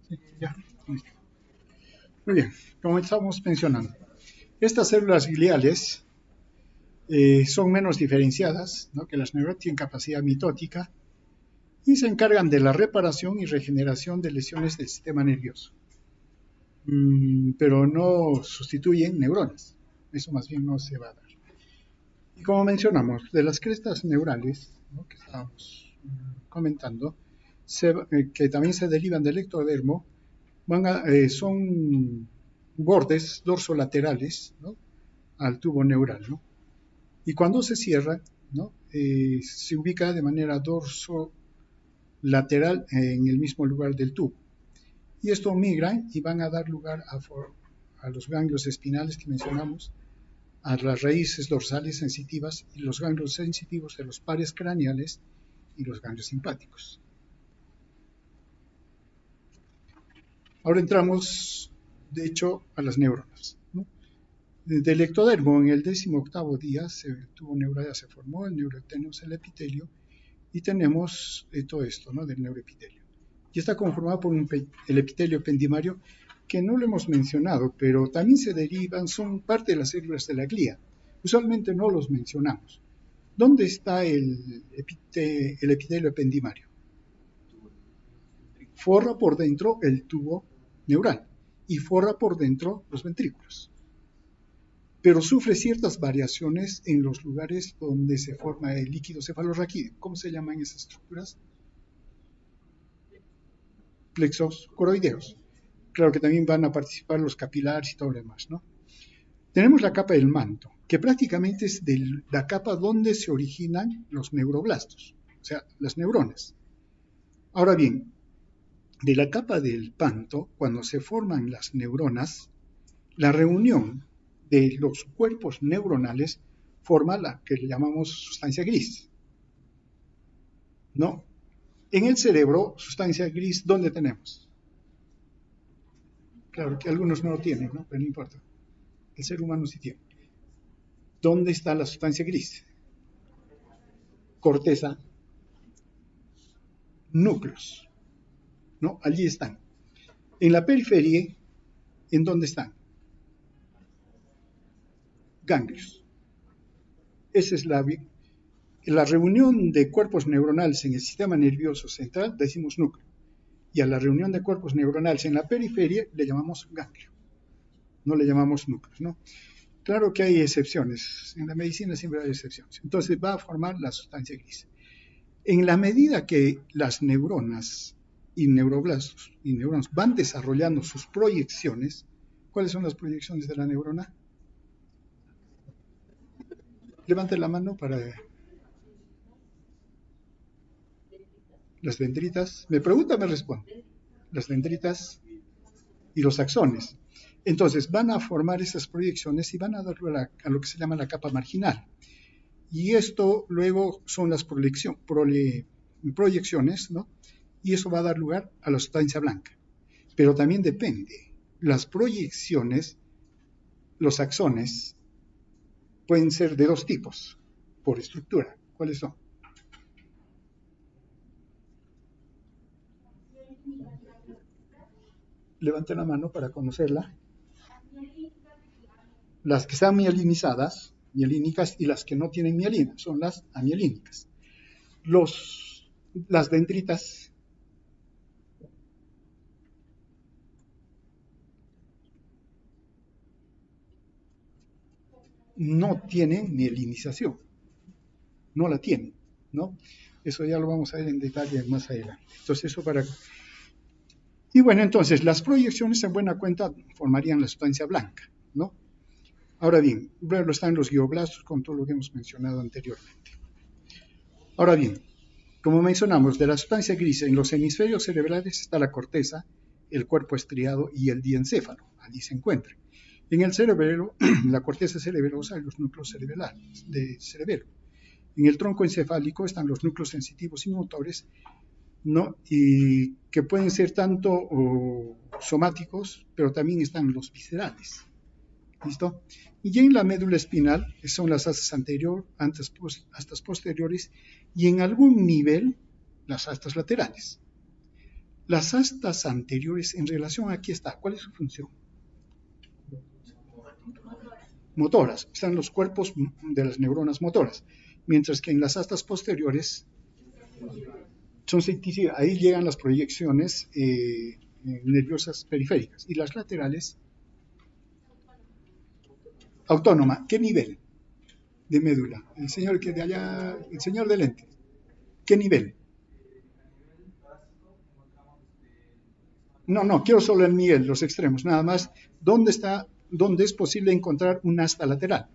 Sí, ya, listo. Muy bien, como estamos mencionando, estas células gliales son menos diferenciadas, ¿no?, que las neuronas, tienen capacidad mitótica y se encargan de la reparación y regeneración de lesiones del sistema nervioso. Pero no sustituyen neuronas, eso más bien no se va a dar. Y como mencionamos, de las crestas neurales, ¿no?, que estábamos comentando, que también se derivan del ectodermo, son bordes dorsolaterales, ¿no?, al tubo neural, ¿no? Y cuando se cierra, ¿no?, se ubica de manera dorsolateral en el mismo lugar del tubo. Y esto migra y van a dar lugar a los ganglios espinales que mencionamos, a las raíces dorsales sensitivas y los ganglios sensitivos de los pares craneales y los ganglios simpáticos. Ahora entramos, de hecho, a las neuronas, ¿no? Del ectodermo, en el 18º día, el tubo neural se formó, tenemos el epitelio y tenemos todo esto, ¿no?, del neuroepitelio. Y está conformado por el epitelio ependimario, que no lo hemos mencionado, pero también se derivan, son parte de las células de la glía. Usualmente no los mencionamos. ¿Dónde está el epitelio ependimario? Forra por dentro el tubo neural y forra por dentro los ventrículos. Pero sufre ciertas variaciones en los lugares donde se forma el líquido cefalorraquídeo. ¿Cómo se llaman esas estructuras? Plexos coroideos. Claro que también van a participar los capilares y todo lo demás, ¿no? Tenemos la capa del manto, que prácticamente es la capa donde se originan los neuroblastos, o sea, las neuronas. Ahora bien, de la capa del manto, cuando se forman las neuronas, la reunión de los cuerpos neuronales forma la que le llamamos sustancia gris, ¿no? En el cerebro, sustancia gris, ¿dónde tenemos? Claro que algunos no lo tienen, ¿no?, pero no importa. El ser humano sí tiene. ¿Dónde está la sustancia gris? Corteza, núcleos, ¿no? Allí están. En la periferia, ¿en dónde están? Ganglios. Esa es la reunión de cuerpos neuronales en el sistema nervioso central, decimos núcleo. Y a la reunión de cuerpos neuronales en la periferia le llamamos ganglio. No le llamamos núcleos, ¿no? Claro que hay excepciones. En la medicina siempre hay excepciones. Entonces va a formar la sustancia gris. En la medida que las neuronas y neuroblastos y neuronas van desarrollando sus proyecciones, ¿cuáles son las proyecciones de la neurona? Levante la mano para las dendritas. Me pregunta, me responde. Las dendritas y los axones. Entonces van a formar esas proyecciones y van a dar lugar a lo que se llama la capa marginal. Y esto luego son las proyecciones, ¿no? Y eso va a dar lugar a la sustancia blanca. Pero también depende. Las proyecciones, los axones, pueden ser de dos tipos, por estructura. ¿Cuáles son? Levante la mano para conocerla. Las que están mielinizadas, mielínicas, y las que no tienen mielina, son las amielínicas. Las dendritas no tienen mielinización, no la tienen, ¿no? Eso ya lo vamos a ver en detalle más adelante. Entonces, eso para... Y bueno, entonces, las proyecciones en buena cuenta formarían la sustancia blanca, ¿no? Ahora bien, luego están los glioblastos con todo lo que hemos mencionado anteriormente. Ahora bien, como mencionamos, de la sustancia gris en los hemisferios cerebrales está la corteza, el cuerpo estriado y el diencéfalo, allí se encuentra. En el cerebelo, la corteza cerebelosa y los núcleos cerebrales de cerebelo. En el tronco encefálico están los núcleos sensitivos y motores, ¿no? Y que pueden ser tanto somáticos, pero también están los viscerales. ¿Listo? Y en la médula espinal son las astas anterior, astas posteriores y en algún nivel las astas laterales. Las astas anteriores en relación aquí está. ¿Cuál es su función? Motoras. Están los cuerpos de las neuronas motoras. Mientras que en las astas posteriores son sensitivas. Ahí llegan las proyecciones nerviosas periféricas. Y las laterales, autónoma. ¿Qué nivel de médula? El señor que de allá, el señor de lente. ¿Qué nivel? No, quiero solo el nivel, los extremos, nada más. ¿Dónde es posible encontrar un asta lateral?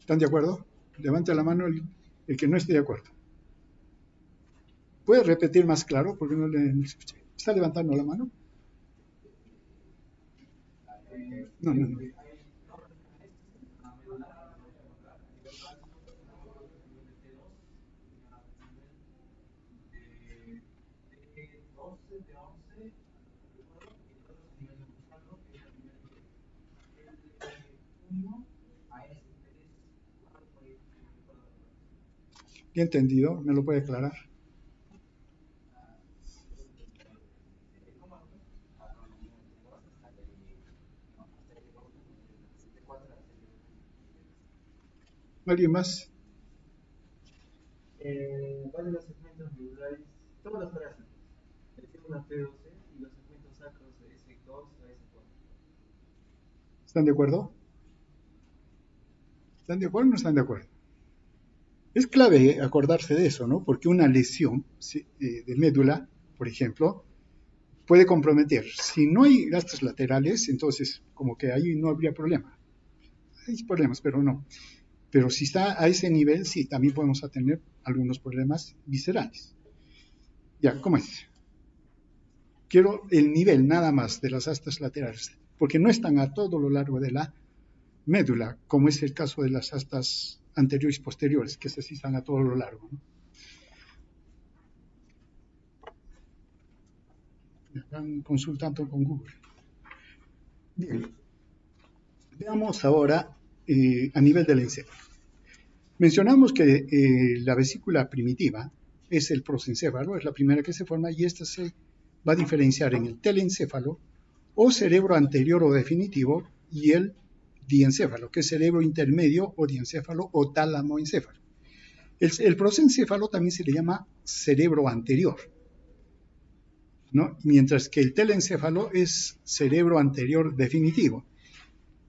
¿Están de acuerdo? Levante la mano el que no esté de acuerdo. ¿Puede repetir más claro? Porque no escuché. ¿Está levantando la mano? No. ¿Ya entendido? ¿Me lo puede aclarar? ¿Alguien más? Varios los segmentos medulares, todos los parásitos, el T1 T12 y los segmentos sacros de S2 a S4. ¿Están de acuerdo? ¿Están de acuerdo o no están de acuerdo? Es clave acordarse de eso, ¿no? Porque una lesión de médula, por ejemplo, puede comprometer. Si no hay gastos laterales, entonces como que ahí no habría problema. Hay problemas, pero no. Pero si está a ese nivel, sí, también podemos tener algunos problemas viscerales. Ya, ¿cómo es? Quiero el nivel nada más de las astas laterales, porque no están a todo lo largo de la médula, como es el caso de las astas anteriores y posteriores, que se sí están a todo lo largo, ¿no? Están consultando con Google. Bien, veamos ahora a nivel del encéfalo. Mencionamos que la vesícula primitiva es el prosencéfalo, es la primera que se forma, y esta se va a diferenciar en el telencéfalo o cerebro anterior o definitivo y el diencéfalo, que es cerebro intermedio o diencéfalo o tálamo-encéfalo. El prosencéfalo también se le llama cerebro anterior, ¿no? Mientras que el telencéfalo es cerebro anterior definitivo.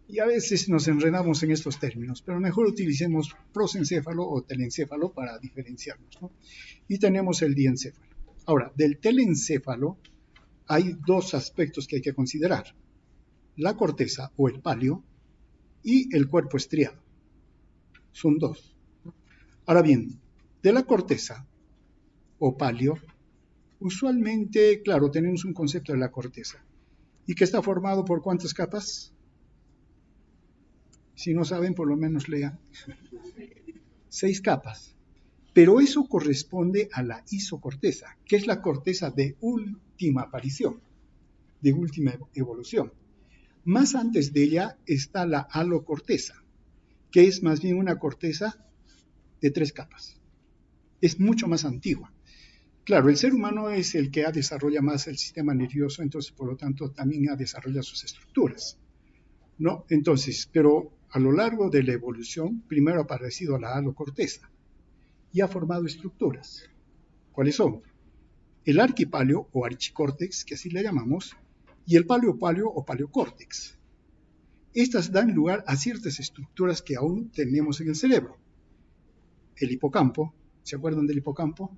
Y a veces nos enredamos en estos términos, pero mejor utilicemos prosencéfalo o telencéfalo para diferenciarnos, ¿no? Y tenemos el diencéfalo. Ahora, del telencéfalo hay dos aspectos que hay que considerar: la corteza o el palio y el cuerpo estriado. Son dos. Ahora bien, de la corteza o palio, usualmente, claro, tenemos un concepto de la corteza. ¿Y que está formado por cuántas capas? Si no saben, por lo menos lean. 6 capas. Pero eso corresponde a la isocorteza, que es la corteza de última aparición, de última evolución. Más antes de ella está la alocorteza, que es más bien una corteza de 3 capas. Es mucho más antigua. Claro, el ser humano es el que desarrolla más el sistema nervioso, entonces por lo tanto también desarrolla sus estructuras, ¿no? Entonces, pero a lo largo de la evolución, primero ha aparecido la alocorteza y ha formado estructuras. ¿Cuáles son? El arquipalio o archicórtex, que así le llamamos, y el paleopalio o paleocórtex. Estas dan lugar a ciertas estructuras que aún tenemos en el cerebro. El hipocampo, ¿se acuerdan del hipocampo?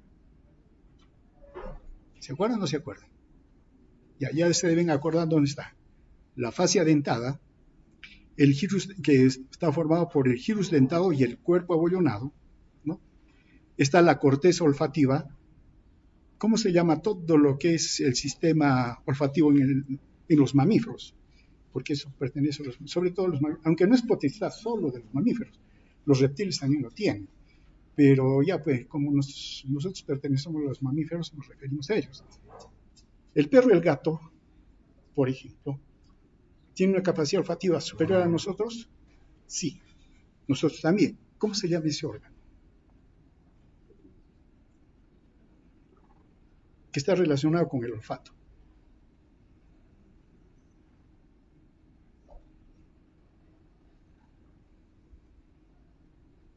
¿Se acuerdan o no se acuerdan? Ya se deben acordar dónde está. La fascia dentada, el gyrus, que está formado por el gyrus dentado y el cuerpo abollonado, ¿no? Está la corteza olfativa. ¿Cómo se llama todo lo que es el sistema olfativo en los mamíferos? Porque eso pertenece a sobre todo los mamíferos, aunque no es potestad solo de los mamíferos, los reptiles también lo tienen. Pero ya pues, como nosotros pertenecemos a los mamíferos, nos referimos a ellos. El perro y el gato, por ejemplo, ¿Tiene una capacidad olfativa superior a nosotros? Sí, nosotros también. ¿Cómo se llama ese órgano? Que está relacionado con el olfato.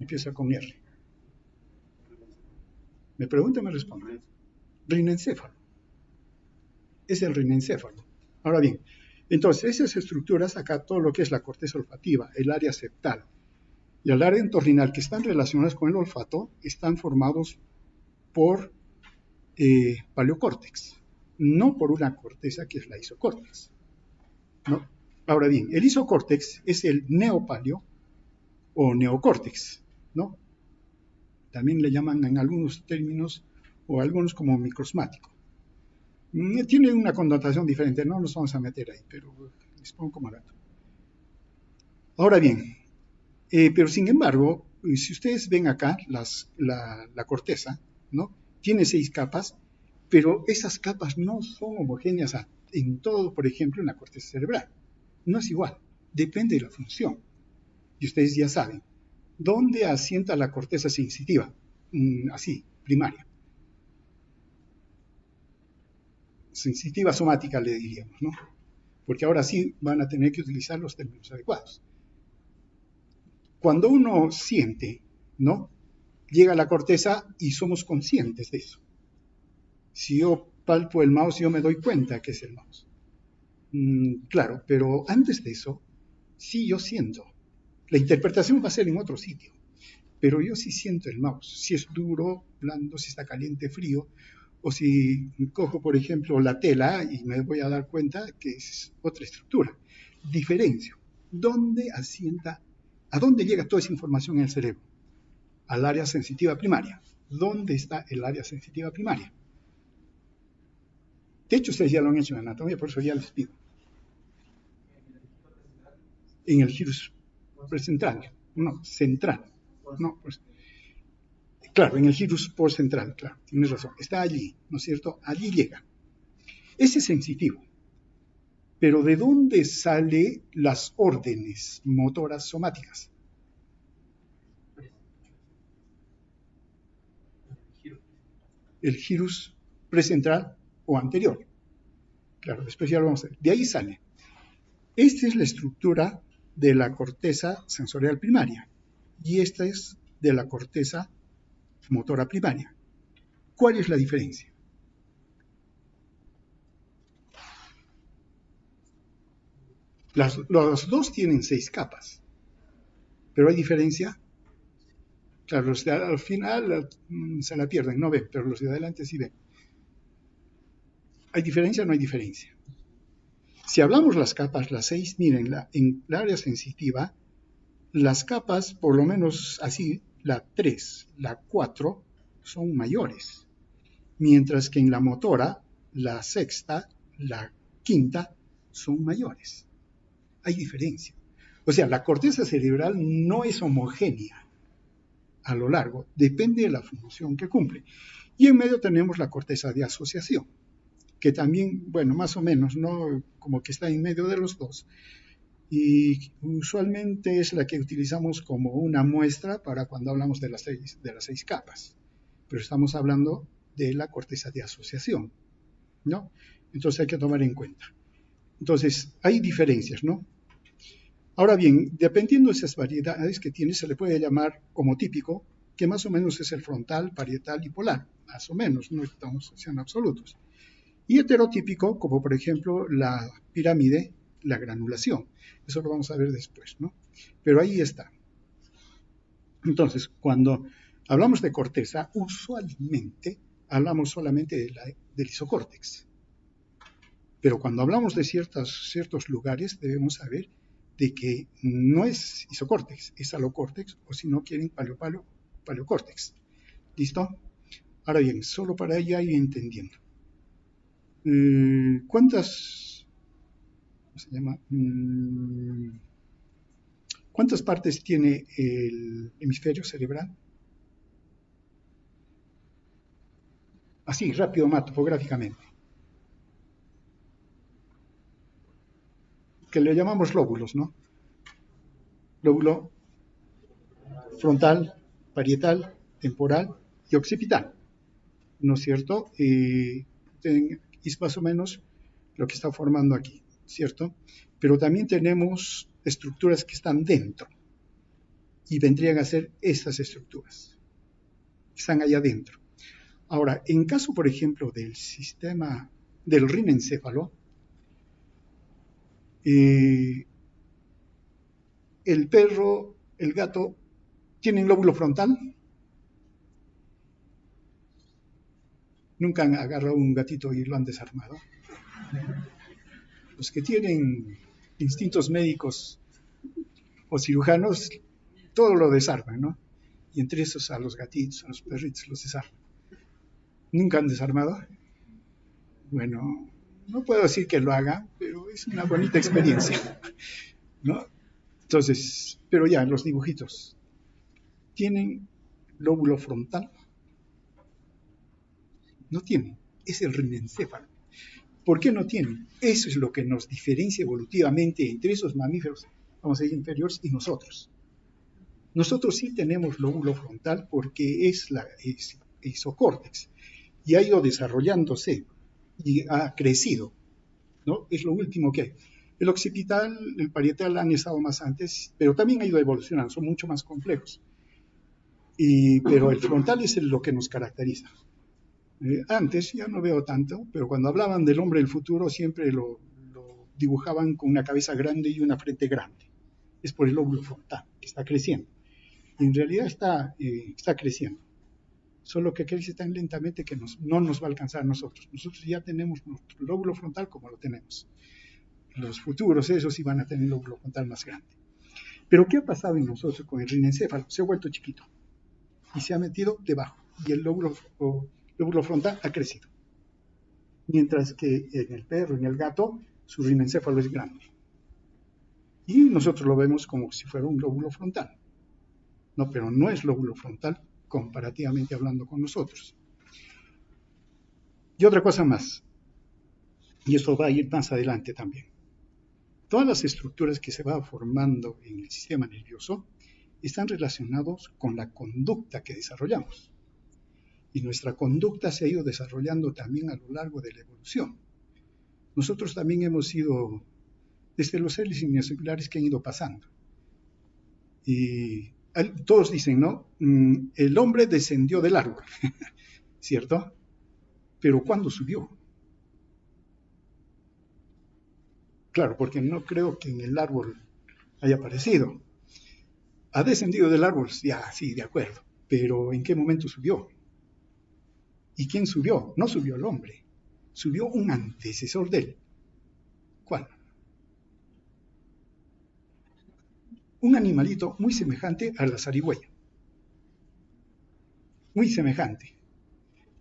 Empieza con R. Me pregunta y me responde. Rinencéfalo. Es el rinencéfalo. Ahora bien, entonces esas estructuras, acá todo lo que es la corteza olfativa, el área septal y el área entorrinal que están relacionadas con el olfato, están formados por paleocórtex, no por una corteza que es la isocórtex, ¿no? Ahora bien, el isocórtex es el neopaleo o neocórtex, ¿no? También le llaman en algunos términos o algunos como microsmático. Tiene una connotación diferente, no nos vamos a meter ahí, pero les pongo como dato. Ahora bien, pero sin embargo, si ustedes ven acá la corteza, ¿no? Tiene 6 capas, pero esas capas no son homogéneas en todo, por ejemplo, en la corteza cerebral. No es igual, depende de la función. Y ustedes ya saben, ¿dónde asienta la corteza sensitiva? Así, primaria. Sensitiva somática le diríamos, ¿no? Porque ahora sí van a tener que utilizar los términos adecuados. Cuando uno siente, ¿no? Llega a la corteza y somos conscientes de eso. Si yo palpo el mouse, yo me doy cuenta que es el mouse. Claro, pero antes de eso, sí yo siento. La interpretación va a ser en otro sitio, pero yo sí siento el mouse. Si es duro, blando, si está caliente, frío, o si cojo, por ejemplo, la tela y me voy a dar cuenta que es otra estructura. Diferencio. ¿Dónde asienta? ¿A dónde llega toda esa información en el cerebro? Al área sensitiva primaria. ¿Dónde está el área sensitiva primaria? De hecho, ustedes ya lo han hecho en anatomía, por eso ya les pido. En el gyrus central. No, central. No, pues, claro, en el gyrus por central, claro, tienes razón. Está allí, ¿no es cierto? Allí llega. Ese es sensitivo. Pero ¿de dónde salen las órdenes motoras somáticas? El gyrus precentral o anterior. Claro, después ya lo vamos a ver. De ahí sale. Esta es la estructura de la corteza sensorial primaria y esta es de la corteza motora primaria. ¿Cuál es la diferencia? Los dos tienen 6 capas, pero hay diferencia. Claro, los de al final se la pierden, no ven, pero los de adelante sí ven. ¿Hay diferencia o no hay diferencia? Si hablamos las capas, las 6, miren, en la área sensitiva, las capas, por lo menos así, la 3, la 4, son mayores, mientras que en la motora, la sexta, la quinta, son mayores. Hay diferencia. O sea, la corteza cerebral no es homogénea a lo largo, depende de la función que cumple. Y en medio tenemos la corteza de asociación, que también, bueno, más o menos, ¿no? Como que está en medio de los dos. Y usualmente es la que utilizamos como una muestra para cuando hablamos de las 6 capas. Pero estamos hablando de la corteza de asociación, ¿no? Entonces hay que tomar en cuenta. Entonces, hay diferencias, ¿no? Ahora bien, dependiendo de esas variedades que tiene, se le puede llamar como típico, que más o menos es el frontal, parietal y polar, más o menos, no estamos siendo absolutos. Y heterotípico, como por ejemplo la pirámide, la granulación. Eso lo vamos a ver después, ¿no? Pero ahí está. Entonces, cuando hablamos de corteza, usualmente hablamos solamente del isocórtex. Pero cuando hablamos de ciertos lugares, debemos saber de que no es isocórtex, es alocórtex, o si no quieren, paleocórtex. ¿Listo? Ahora bien, solo para ya ir entendiendo. ¿Cuántas partes tiene el hemisferio cerebral? Así, rápido, topográficamente. que le llamamos lóbulos, ¿no? Lóbulo frontal, parietal, temporal y occipital, ¿no es cierto? Es más o menos lo que está formando aquí, ¿cierto? Pero también tenemos estructuras que están dentro y vendrían a ser estas estructuras, que están allá adentro. Ahora, en caso, por ejemplo, del sistema del rinencéfalo, el perro, el gato, ¿tienen lóbulo frontal? Nunca han agarrado un gatito y lo han desarmado. Los que tienen instintos médicos o cirujanos, todo lo desarman, ¿no? Y entre esos a los gatitos, a los perritos los desarman. ¿Nunca han desarmado? Bueno, no puedo decir que lo haga, pero es una bonita experiencia, ¿no? Entonces, pero ya, los dibujitos, ¿tienen lóbulo frontal? No tienen, es el rinencéfalo. ¿Por qué no tienen? Eso es lo que nos diferencia evolutivamente entre esos mamíferos, vamos a decir, inferiores y nosotros. Nosotros sí tenemos lóbulo frontal porque es isocórtex y ha ido desarrollándose y ha crecido, ¿no? Es lo último que hay. El occipital, el parietal han estado más antes, pero también ha ido evolucionando, son mucho más complejos. Pero el frontal es lo que nos caracteriza. Antes, ya no veo tanto, pero cuando hablaban del hombre del futuro siempre lo dibujaban con una cabeza grande y una frente grande. Es por el lóbulo frontal, que está creciendo. Y en realidad está creciendo. Solo que crece tan lentamente que no nos va a alcanzar a nosotros. Nosotros ya tenemos nuestro lóbulo frontal como lo tenemos. Los futuros, esos sí van a tener el lóbulo frontal más grande. Pero ¿qué ha pasado en nosotros con el rinencéfalo? Se ha vuelto chiquito y se ha metido debajo. Y el lóbulo frontal ha crecido. Mientras que en el perro, en el gato, su rinencéfalo es grande. Y nosotros lo vemos como si fuera un lóbulo frontal. No, pero no es lóbulo frontal comparativamente hablando con nosotros. Y otra cosa más, y esto va a ir más adelante también. Todas las estructuras que se van formando en el sistema nervioso están relacionados con la conducta que desarrollamos. Y nuestra conducta se ha ido desarrollando también a lo largo de la evolución. Nosotros también hemos ido, desde los seres unicelulares que han ido pasando. Y todos dicen, ¿no? El hombre descendió del árbol, ¿cierto? Pero ¿cuándo subió? Claro, porque no creo que en el árbol haya aparecido. ¿Ha descendido del árbol? Ya, sí, de acuerdo. Pero ¿en qué momento subió? ¿Y quién subió? No subió el hombre. Subió un antecesor de él. ¿Cuál? Un animalito muy semejante a la zarigüeya. Muy semejante.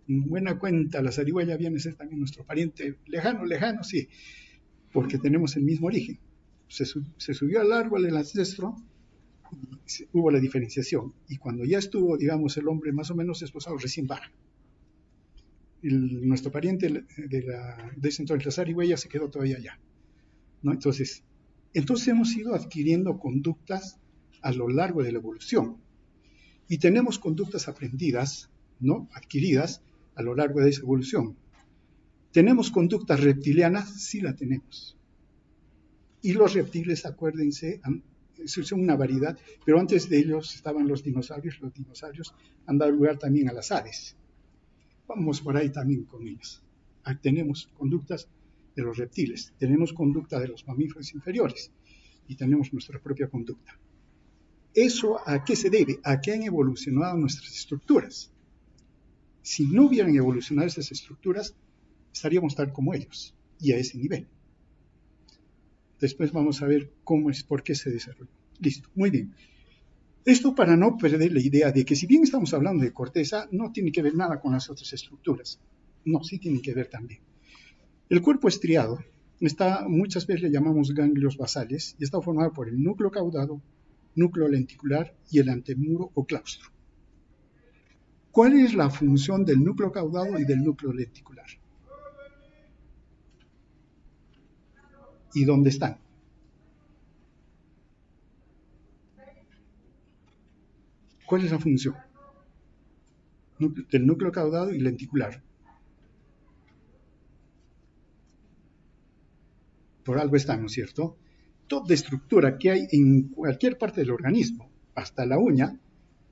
En buena cuenta, la zarigüeya viene a ser también nuestro pariente lejano, sí, porque tenemos el mismo origen. Se subió al árbol el ancestro, y hubo la diferenciación. Y cuando ya estuvo, digamos, el hombre más o menos esposado, recién baja. Nuestro pariente de ese entonces, la zarigüeya, se quedó todavía allá, ¿no? Entonces hemos ido adquiriendo conductas a lo largo de la evolución. Y tenemos conductas aprendidas, ¿no? Adquiridas a lo largo de esa evolución. ¿Tenemos conductas reptilianas? Sí la tenemos. Y los reptiles, acuérdense, son una variedad, pero antes de ellos estaban los dinosaurios han dado lugar también a las aves. Vamos por ahí también con ellas. Tenemos conductas de los reptiles, tenemos conducta de los mamíferos inferiores y tenemos nuestra propia conducta. ¿Eso a qué se debe? A que han evolucionado nuestras estructuras. Si no hubieran evolucionado esas estructuras, estaríamos tal como ellos y a ese nivel. Después vamos a ver por qué se desarrolló. Listo, muy bien. Esto para no perder la idea de que si bien estamos hablando de corteza, no tiene que ver nada con las otras estructuras. No, sí tiene que ver también. El cuerpo estriado muchas veces le llamamos ganglios basales y está formado por el núcleo caudado, núcleo lenticular y el antemuro o claustro. ¿Cuál es la función del núcleo caudado y del núcleo lenticular? ¿Y dónde están? ¿Cuál es la función del núcleo caudado y lenticular? Por algo está, ¿no es cierto? Toda estructura que hay en cualquier parte del organismo, hasta la uña,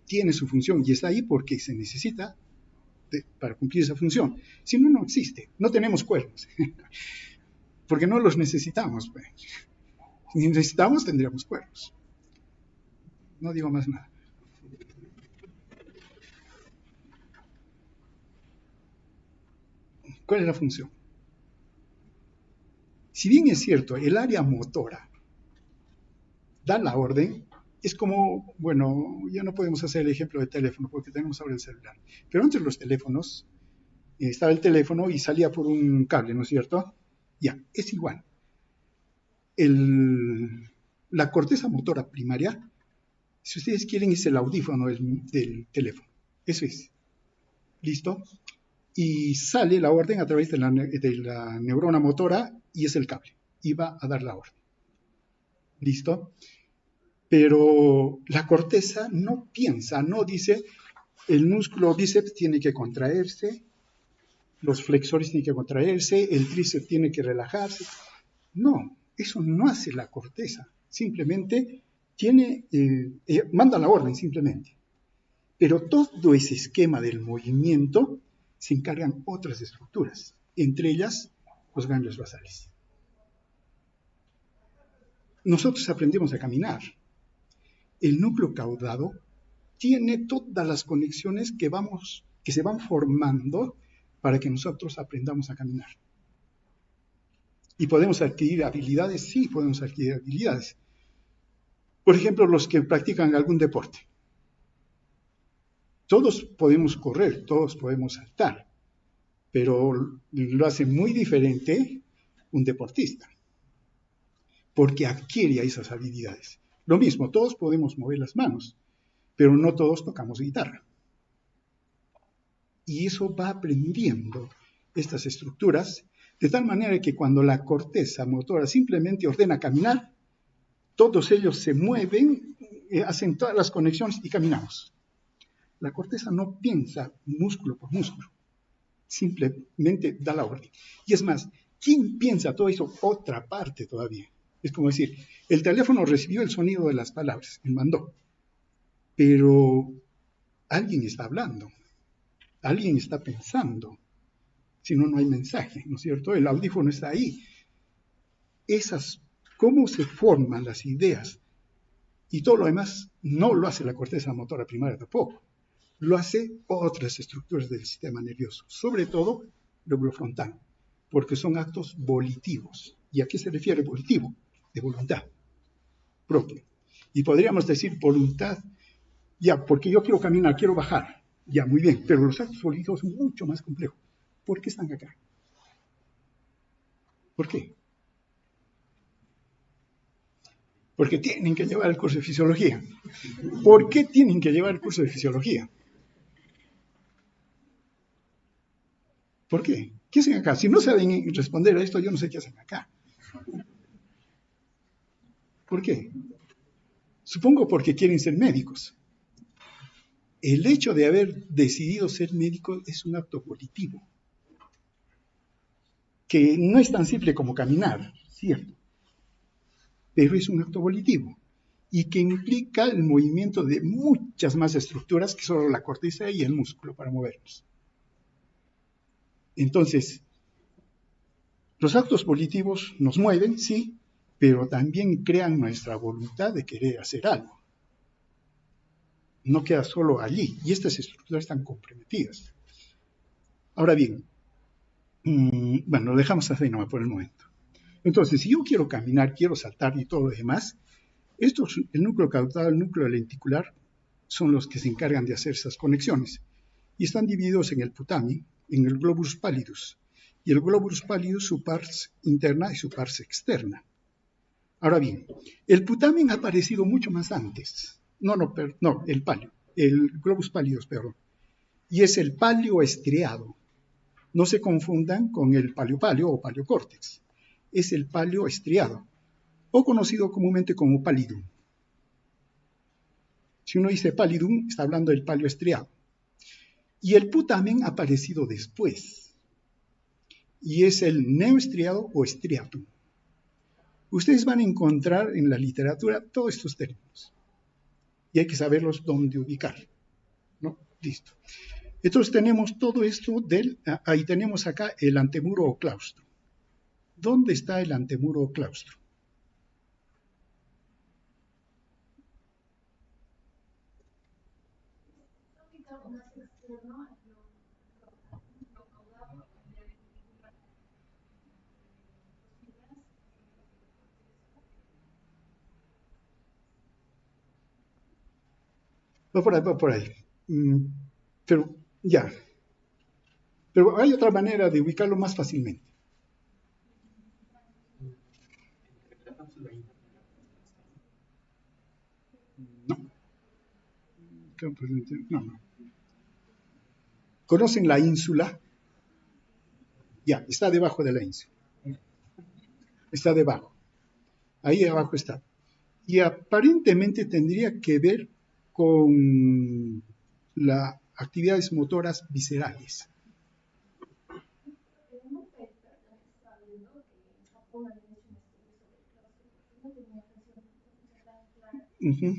tiene su función y está ahí porque se necesita para cumplir esa función. Si no, no existe. No tenemos cuernos, porque no los necesitamos. Pues. Si necesitamos, tendríamos cuernos. No digo más nada. ¿Cuál es la función? Si bien es cierto, el área motora da la orden, es como, bueno, ya no podemos hacer el ejemplo de teléfono porque tenemos ahora el celular, pero antes los teléfonos, estaba el teléfono y salía por un cable, ¿no es cierto? Ya, es igual. La corteza motora primaria, si ustedes quieren, es el audífono del teléfono. Eso es. ¿Listo? Y sale la orden a través de la neurona motora y es el cable. Y va a dar la orden. ¿Listo? Pero la corteza no piensa, no dice, el músculo bíceps tiene que contraerse, los flexores tienen que contraerse, el tríceps tiene que relajarse. No, eso no hace la corteza. Simplemente manda la orden, simplemente. Pero todo ese esquema del movimiento se encargan otras estructuras, entre ellas los ganglios basales. Nosotros aprendemos a caminar. El núcleo caudado tiene todas las conexiones que se van formando para que nosotros aprendamos a caminar. ¿Y podemos adquirir habilidades? Sí, podemos adquirir habilidades. Por ejemplo, los que practican algún deporte. Todos podemos correr, todos podemos saltar, pero lo hace muy diferente un deportista, porque adquiere esas habilidades. Lo mismo, todos podemos mover las manos, pero no todos tocamos guitarra. Y eso va aprendiendo estas estructuras, de tal manera que cuando la corteza motora simplemente ordena caminar, todos ellos se mueven, hacen todas las conexiones y caminamos. La corteza no piensa músculo por músculo, simplemente da la orden. Y es más, ¿quién piensa todo eso? Otra parte todavía. Es como decir, el teléfono recibió el sonido de las palabras, el mandó, pero alguien está hablando, alguien está pensando, si no, no hay mensaje, ¿no es cierto? El audífono está ahí. Cómo se forman las ideas y todo lo demás no lo hace la corteza motora primaria tampoco. Lo hace otras estructuras del sistema nervioso, sobre todo el lóbulo frontal, porque son actos volitivos. ¿Y a qué se refiere volitivo? De voluntad propia. Y podríamos decir voluntad, ya, porque yo quiero caminar, quiero bajar, ya, muy bien, pero los actos volitivos son mucho más complejos. ¿Por qué están acá? ¿Por qué? Porque tienen que llevar el curso de fisiología. ¿Por qué tienen que llevar el curso de fisiología? ¿Por qué? ¿Qué hacen acá? Si no saben responder a esto, yo no sé qué hacen acá. ¿Por qué? Supongo porque quieren ser médicos. El hecho de haber decidido ser médico es un acto volitivo, que no es tan simple como caminar, cierto, pero es un acto volitivo y que implica el movimiento de muchas más estructuras que solo la corteza y el músculo para movernos. Entonces, los actos volitivos nos mueven, sí, pero también crean nuestra voluntad de querer hacer algo. No queda solo allí, y estas estructuras están comprometidas. Ahora bien, bueno, lo dejamos así nomás por el momento. Entonces, si yo quiero caminar, quiero saltar y todo lo demás, el núcleo caudado, el núcleo lenticular, son los que se encargan de hacer esas conexiones. Y están divididos en el putamen, en el globus pallidus. Y el globus pallidus, su pars interna y su pars externa. Ahora bien, el putamen ha aparecido mucho más antes. El globus pallidus, perdón. Y es el palio estriado. No se confundan con el palio o paleocórtex. Es el palio estriado, o conocido comúnmente como pallidum. Si uno dice pallidum, está hablando del palio estriado. Y el putamen ha aparecido después. Y es el neoestriado o estriatum. Ustedes van a encontrar en la literatura todos estos términos. Y hay que saberlos dónde ubicar, ¿no? Listo. Entonces tenemos todo esto ahí tenemos acá el antemuro o claustro. ¿Dónde está el antemuro o claustro? Va por ahí, va por ahí. Pero ya. Pero hay otra manera de ubicarlo más fácilmente. No. No, no. ¿Conocen la ínsula? Ya, está debajo de la ínsula. Está debajo. Ahí abajo está. Y aparentemente tendría que ver con las actividades motoras viscerales. Uh-huh.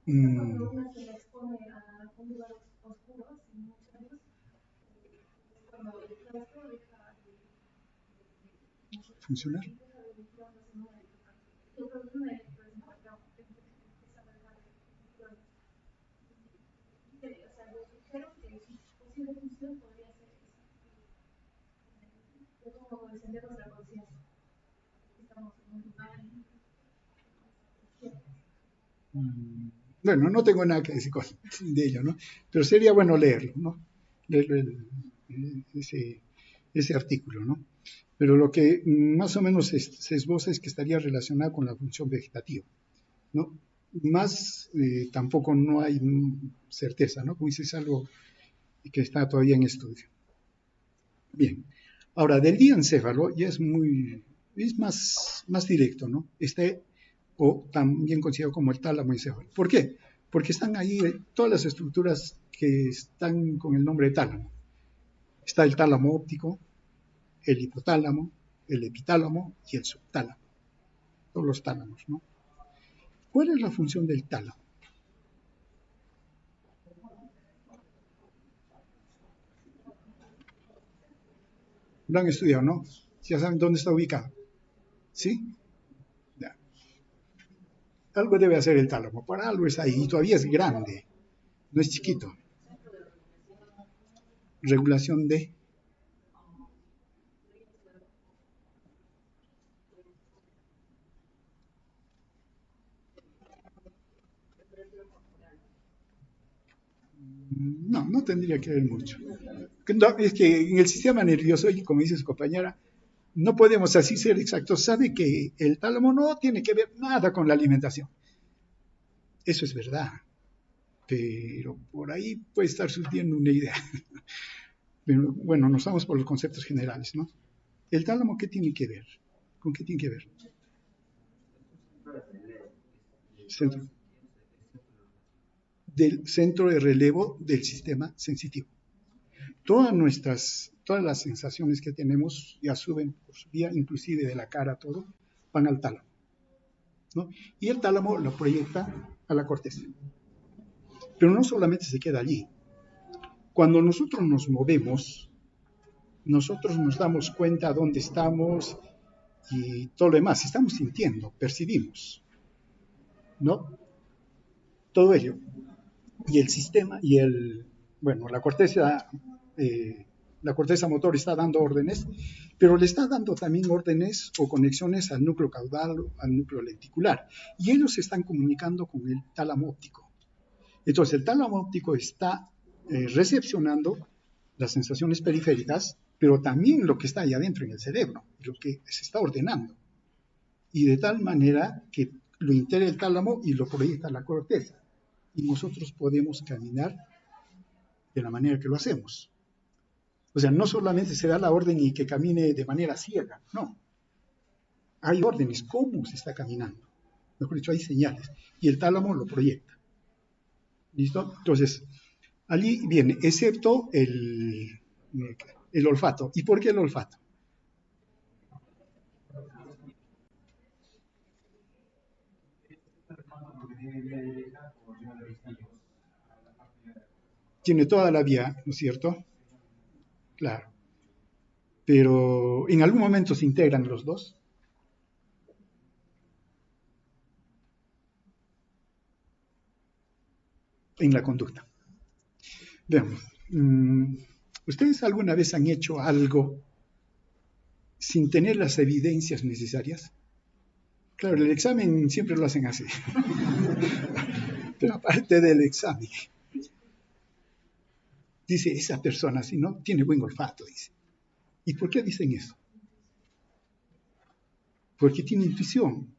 Mm. ¿Funcionar? Bueno, no tengo nada que decir de ello, ¿no? Pero sería bueno leerlo, ¿no? Leer ese artículo, ¿no? Pero lo que más o menos se esboza es que estaría relacionado con la función vegetativa, ¿no? Más tampoco no hay certeza, ¿no? Como dices, es algo que está todavía en estudio. Bien, ahora del diencéfalo ya es más directo, ¿no? O también considerado como el tálamo encéfalo. ¿Por qué? Porque están ahí todas las estructuras que están con el nombre de tálamo. Está el tálamo óptico, el hipotálamo, el epitálamo y el subtálamo. Todos los tálamos, ¿no? ¿Cuál es la función del tálamo? Lo han estudiado, ¿no? Ya saben dónde está ubicado. ¿Sí? Ya. Algo debe hacer el tálamo. Para algo está ahí. Y todavía es grande. No es chiquito. Regulación de... No, no tendría que ver mucho. No, es que en el sistema nervioso, y como dice su compañera, no podemos así ser exactos. Sabe que el tálamo no tiene que ver nada con la alimentación. Eso es verdad. Pero por ahí puede estar surgiendo una idea. Pero bueno, nos vamos por los conceptos generales, ¿no? ¿El tálamo qué tiene que ver? ¿Con qué tiene que ver? Centro, del centro de relevo del sistema sensitivo. Todas las sensaciones que tenemos ya suben por su vía, inclusive de la cara, todo, van al tálamo, ¿no? Y el tálamo lo proyecta a la corteza. Pero no solamente se queda allí. Cuando nosotros nos movemos, nosotros nos damos cuenta dónde estamos y todo lo demás. Estamos sintiendo, percibimos, ¿no? Todo ello. Y el sistema bueno, la corteza motor está dando órdenes, pero le está dando también órdenes o conexiones al núcleo caudal, al núcleo lenticular, y ellos se están comunicando con el tálamo óptico. Entonces el tálamo óptico está recepcionando las sensaciones periféricas, pero también lo que está ahí adentro en el cerebro, lo que se está ordenando, y de tal manera que lo integra el tálamo y lo proyecta a la corteza, y nosotros podemos caminar de la manera que lo hacemos. O sea, no solamente se da la orden y que camine de manera ciega, no. Hay órdenes, cómo se está caminando. Mejor dicho, hay señales. Y el tálamo lo proyecta. ¿Listo? Entonces, allí viene, excepto el olfato. ¿Y por qué el olfato? Tiene toda la vía, ¿no es cierto? Claro. Pero en algún momento se integran los dos. En la conducta. Veamos. ¿Ustedes alguna vez han hecho algo sin tener las evidencias necesarias? Claro, el examen siempre lo hacen así. Pero aparte del examen, dice esa persona, si no, tiene buen olfato, dice. ¿Y por qué dicen eso? Porque tiene intuición.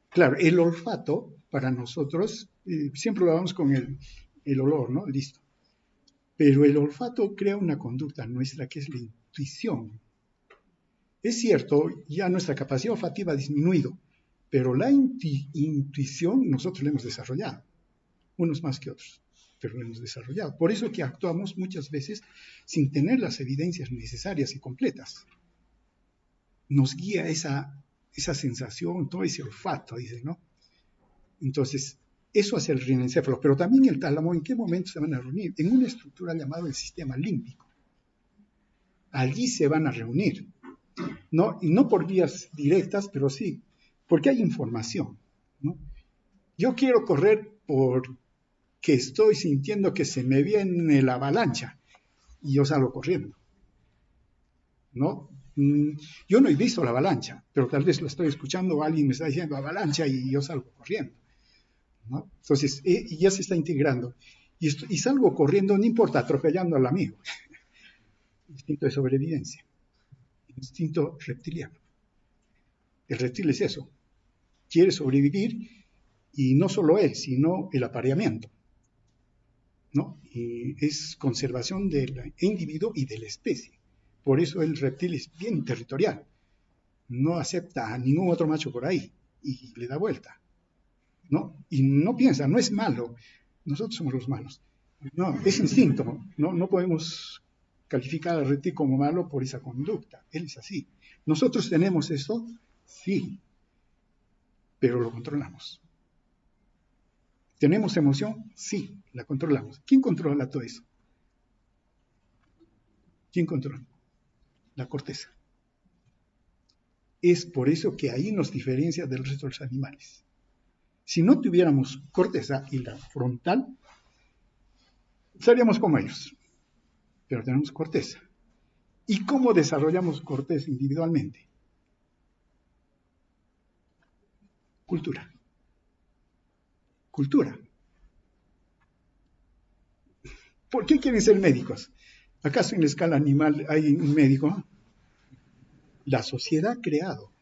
Claro, el olfato para nosotros, siempre lo vamos con el olor, ¿no? Listo. Pero el olfato crea una conducta nuestra que es la intuición. Es cierto, ya nuestra capacidad olfativa ha disminuido, pero la intuición nosotros la hemos desarrollado, unos más que otros, pero la hemos desarrollado. Por eso que actuamos muchas veces sin tener las evidencias necesarias y completas. Nos guía esa sensación, todo ese olfato, dice, ¿no? Entonces, eso hace el rinencéfalo, pero también el tálamo, ¿en qué momento se van a reunir? En una estructura llamada el sistema límbico. Allí se van a reunir. ¿No? Y no por vías directas, pero sí, porque hay información, ¿no? Yo quiero correr porque estoy sintiendo que se me viene la avalancha y yo salgo corriendo, ¿no? Yo no he visto la avalancha, pero tal vez lo estoy escuchando, alguien me está diciendo avalancha y yo salgo corriendo, ¿no? Entonces, ya se está integrando y salgo corriendo, no importa, atropellando al amigo. Instinto de sobrevivencia, instinto reptiliano. El reptil es eso, quiere sobrevivir y no solo él, sino el apareamiento, ¿no? Y es conservación del individuo y de la especie. Por eso el reptil es bien territorial, no acepta a ningún otro macho por ahí y le da vuelta, ¿no? Y no piensa, no es malo, nosotros somos los malos. No, es instinto, no podemos calificar al reptil como malo por esa conducta, él es así. ¿Nosotros tenemos eso? Sí, pero lo controlamos. ¿Tenemos emoción? Sí, la controlamos. ¿Quién controla todo eso? ¿Quién controla? La corteza. Es por eso que ahí nos diferencia del resto de los animales. Si no tuviéramos corteza y la frontal, seríamos como ellos. Pero tenemos corteza. ¿Y cómo desarrollamos corteza individualmente? Cultura. Cultura. ¿Por qué quieren ser médicos? ¿Acaso en la escala animal hay un médico? La sociedad ha creado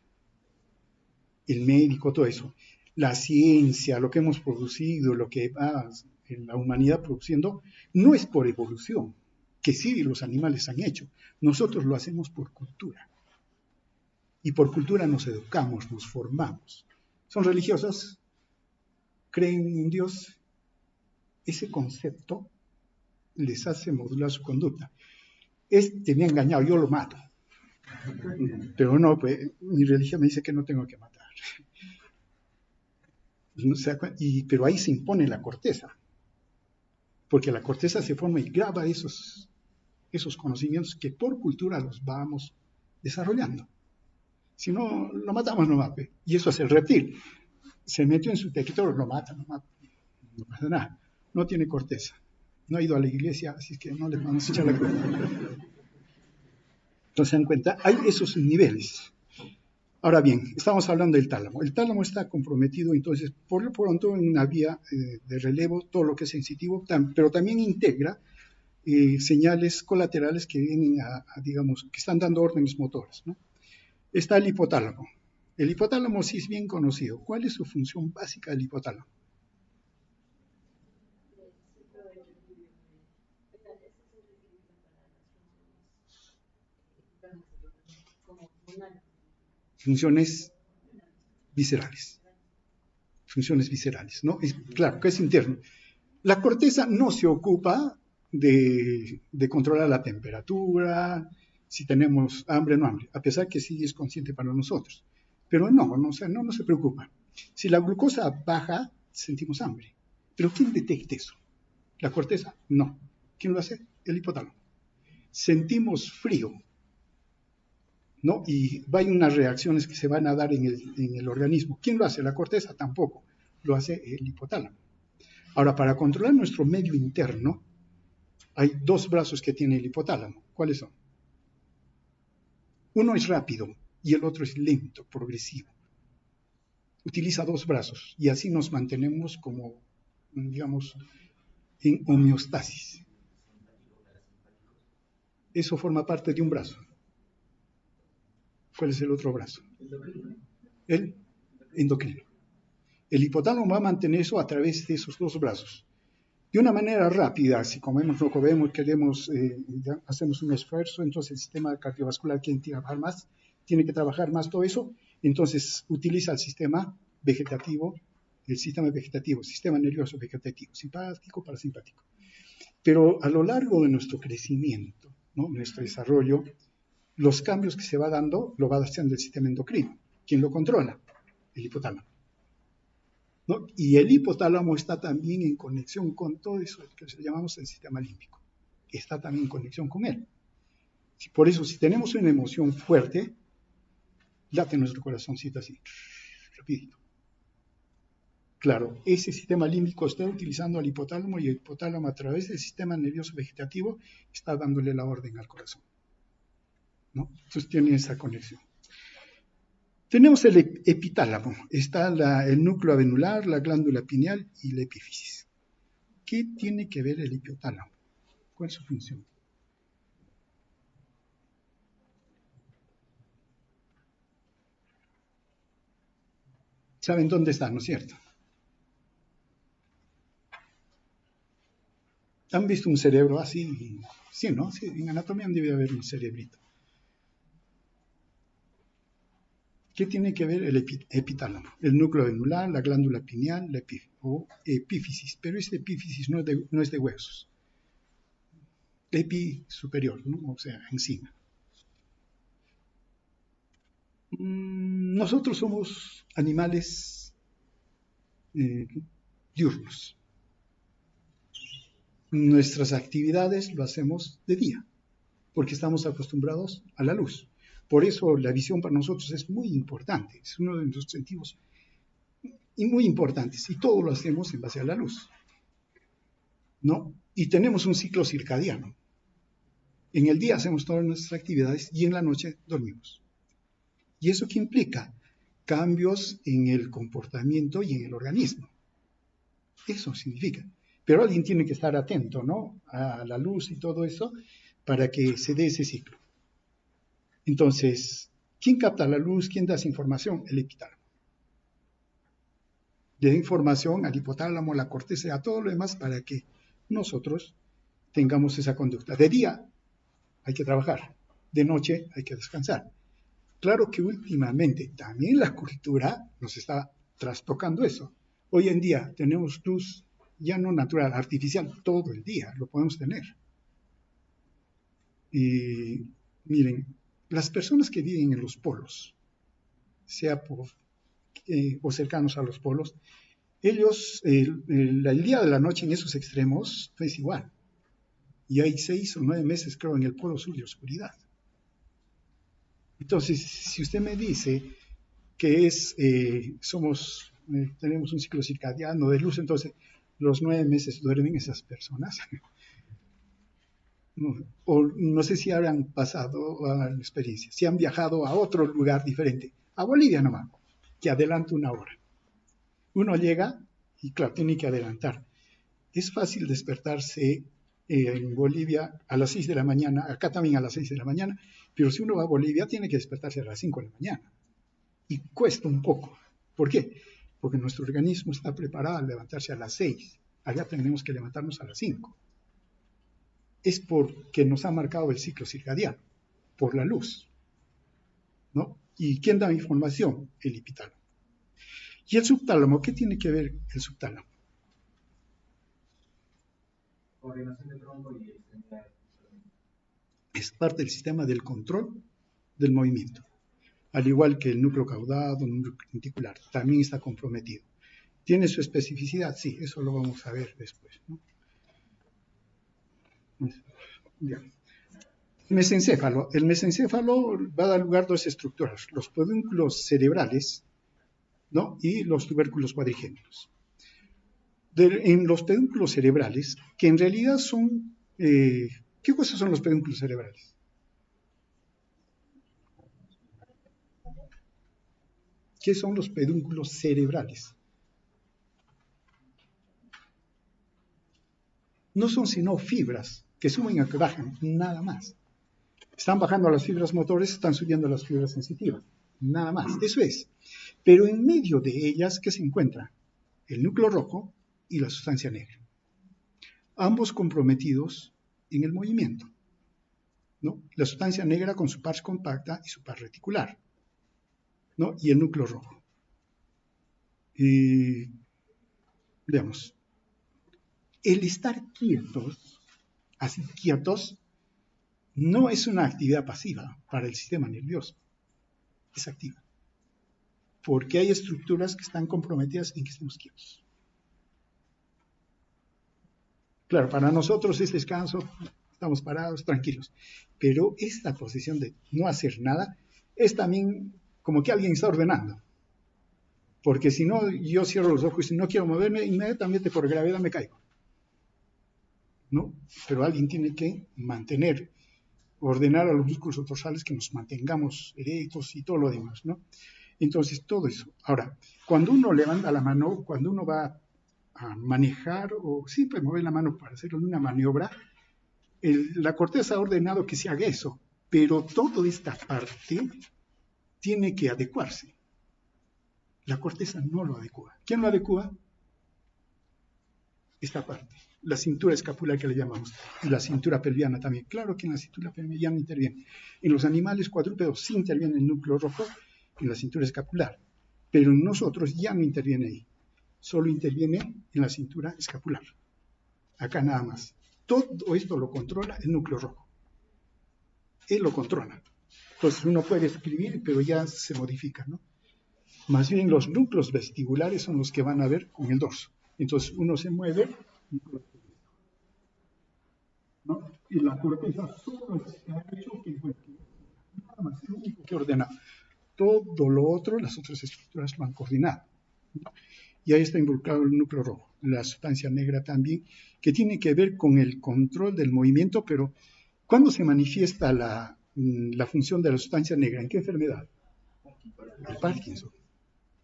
el médico, todo eso. La ciencia, lo que hemos producido, lo que va en la humanidad produciendo, no es por evolución, que sí los animales han hecho. Nosotros lo hacemos por cultura. Y por cultura nos educamos, nos formamos. Son religiosos, creen en Dios. Ese concepto les hace modular su conducta. Este me ha engañado, yo lo mato. Pero no, pues mi religión me dice que no tengo que matar. Pero ahí se impone la corteza, porque la corteza se forma y graba esos conocimientos que por cultura los vamos desarrollando. Si no, lo matamos nomás. Y eso es el reptil. Se metió en su territorio, lo mata, no pasa nada. No tiene corteza. No ha ido a la iglesia, así que no le vamos a echar la culpa. Entonces, se dan cuenta, hay esos niveles. Ahora bien, estamos hablando del tálamo. El tálamo está comprometido, entonces, por lo pronto, en una vía de relevo, todo lo que es sensitivo, pero también integra señales colaterales que vienen digamos, que están dando órdenes motoras, ¿no? Está el hipotálamo. El hipotálamo sí es bien conocido. ¿Cuál es su función básica del hipotálamo? Funciones viscerales. Funciones viscerales, ¿no? Claro que es interno. La corteza no se ocupa de controlar la temperatura, si tenemos hambre o no hambre, a pesar que sí es consciente para nosotros. Pero no se preocupa. Si la glucosa baja, sentimos hambre. ¿Pero quién detecta eso? ¿La corteza? No. ¿Quién lo hace? El hipotálamo. Sentimos frío, ¿no? Y hay unas reacciones que se van a dar en el organismo. ¿Quién lo hace? La corteza tampoco. Lo hace el hipotálamo. Ahora, para controlar nuestro medio interno, hay dos brazos que tiene el hipotálamo. ¿Cuáles son? Uno es rápido y el otro es lento, progresivo. Utiliza dos brazos y así nos mantenemos como, digamos, en homeostasis. Eso forma parte de un brazo. ¿Cuál es el otro brazo? El endocrino. El hipotálamo va a mantener eso a través de esos dos brazos. De una manera rápida, si comemos, no comemos, hacemos un esfuerzo, entonces el sistema cardiovascular tiene que trabajar más todo eso, entonces utiliza el sistema vegetativo, sistema nervioso vegetativo, simpático, parasimpático. Pero a lo largo de nuestro crecimiento, ¿no? Nuestro desarrollo, los cambios que se va dando, lo va haciendo el sistema endocrino. ¿Quién lo controla? El hipotálamo, ¿no? Y el hipotálamo está también en conexión con todo eso que llamamos el sistema límbico. Está también en conexión con él. Por eso, si tenemos una emoción fuerte, late nuestro corazoncito así, rapidito. Claro, ese sistema límbico está utilizando al hipotálamo y el hipotálamo a través del sistema nervioso vegetativo está dándole la orden al corazón, ¿no? Entonces tiene esa conexión. Tenemos el epitálamo, está el núcleo avenular, la glándula pineal y la epífisis. ¿Qué tiene que ver el hipotálamo? ¿Cuál es su función? ¿Saben dónde está, no es cierto? ¿Han visto un cerebro así? Sí, ¿no? Sí, en anatomía debe haber un cerebrito. ¿Qué tiene que ver el epitálamo? El núcleo avenular, la glándula pineal, la epífisis. Pero esta epífisis no es de huesos. Epi superior, ¿no? O sea, encima. Nosotros somos animales diurnos. Nuestras actividades lo hacemos de día, porque estamos acostumbrados a la luz. Por eso la visión para nosotros es muy importante, es uno de nuestros sentidos muy importantes, y todo lo hacemos en base a la luz, ¿no? Y tenemos un ciclo circadiano. En el día hacemos todas nuestras actividades y en la noche dormimos. ¿Y eso qué implica? Cambios en el comportamiento y en el organismo. Eso significa. Pero alguien tiene que estar atento, ¿no? A la luz y todo eso para que se dé ese ciclo. Entonces, ¿quién capta la luz? ¿Quién da esa información? El epitálamo. Le da información al hipotálamo, a la corteza y a todo lo demás para que nosotros tengamos esa conducta. De día hay que trabajar, de noche hay que descansar. Claro que últimamente también la cultura nos está trastocando eso. Hoy en día tenemos luz ya no natural, artificial, todo el día lo podemos tener. Y miren, las personas que viven en los polos, sea o cercanos a los polos, ellos, el día de la noche en esos extremos es igual. Y hay 6 o 9 meses, creo, en el polo sur de oscuridad. Entonces, si usted me dice que tenemos un ciclo circadiano de luz, entonces los 9 meses duermen esas personas. O no sé si habrán pasado a la experiencia, si han viajado a otro lugar diferente, a Bolivia nomás, que adelanta 1 hora. Uno llega y claro, tiene que adelantar. Es fácil despertarse en Bolivia a las 6 de la mañana, acá también a las 6 de la mañana, pero si uno va a Bolivia tiene que despertarse a las 5 de la mañana. Y cuesta un poco. ¿Por qué? Porque nuestro organismo está preparado a levantarse a las 6. Allá tenemos que levantarnos a las 5. Es porque nos ha marcado el ciclo circadiano, por la luz. ¿no? ¿Y quién da información? El hipotálamo. ¿Y el subtálamo? ¿Qué tiene que ver el subtálamo? Coordinación de tronco y extremidad. Es parte del sistema del control del movimiento. Al igual que el núcleo caudado, el núcleo lenticular, también está comprometido. ¿Tiene su especificidad? Sí, eso lo vamos a ver después, ¿no? Ya. Mesencéfalo. El mesencéfalo va a dar lugar a dos estructuras, los pedúnculos cerebrales, ¿no? Y los tubérculos cuadrigémenos. En los pedúnculos cerebrales, que en realidad son... ¿qué cosas son los pedúnculos cerebrales? ¿Qué son los pedúnculos cerebrales? No son sino fibras que suben o que bajan, nada más. Están bajando las fibras motores, están subiendo las fibras sensitivas, nada más. Eso es. Pero en medio de ellas, ¿qué se encuentra? El núcleo rojo y la sustancia negra. Ambos comprometidos en el movimiento, ¿no? La sustancia negra con su pars compacta y su par reticular, ¿no? Y el núcleo rojo. Veamos. El estar quietos, así quietos, no es una actividad pasiva para el sistema nervioso, es activa. Porque hay estructuras que están comprometidas en que estemos quietos. Claro, para nosotros es descanso, estamos parados, tranquilos. Pero esta posición de no hacer nada es también como que alguien está ordenando. Porque si no, yo cierro los ojos y no quiero moverme, inmediatamente por gravedad me caigo, ¿no? Pero alguien tiene que mantener, ordenar a los músculos dorsales que nos mantengamos erectos y todo lo demás, ¿no? Entonces, todo eso. Ahora, cuando uno levanta la mano, cuando uno va a manejar o siempre mover la mano para hacer una maniobra, la corteza ha ordenado que se haga eso, pero toda esta parte tiene que adecuarse. La corteza no lo adecua. ¿Quién lo adecua? Esta parte, la cintura escapular que le llamamos, y la cintura pelviana también. Claro que en la cintura pelviana interviene. En los animales cuadrúpedos sí interviene el núcleo rojo en la cintura escapular, pero en nosotros ya no interviene ahí. Solo interviene en la cintura escapular. Acá nada más. Todo esto lo controla el núcleo rojo. Él lo controla. Entonces uno puede escribir, pero ya se modifica, ¿no? Más bien los núcleos vestibulares son los que van a ver con el dorso. Entonces uno se mueve, ¿no? Y la corteza solo está hecho que nada más, es lo único que ordena. Todo lo otro, las otras estructuras lo han coordinado, ¿no? Y ahí está involucrado el núcleo rojo, la sustancia negra también, que tiene que ver con el control del movimiento, pero ¿cuándo se manifiesta la función de la sustancia negra? ¿En qué enfermedad? El Parkinson.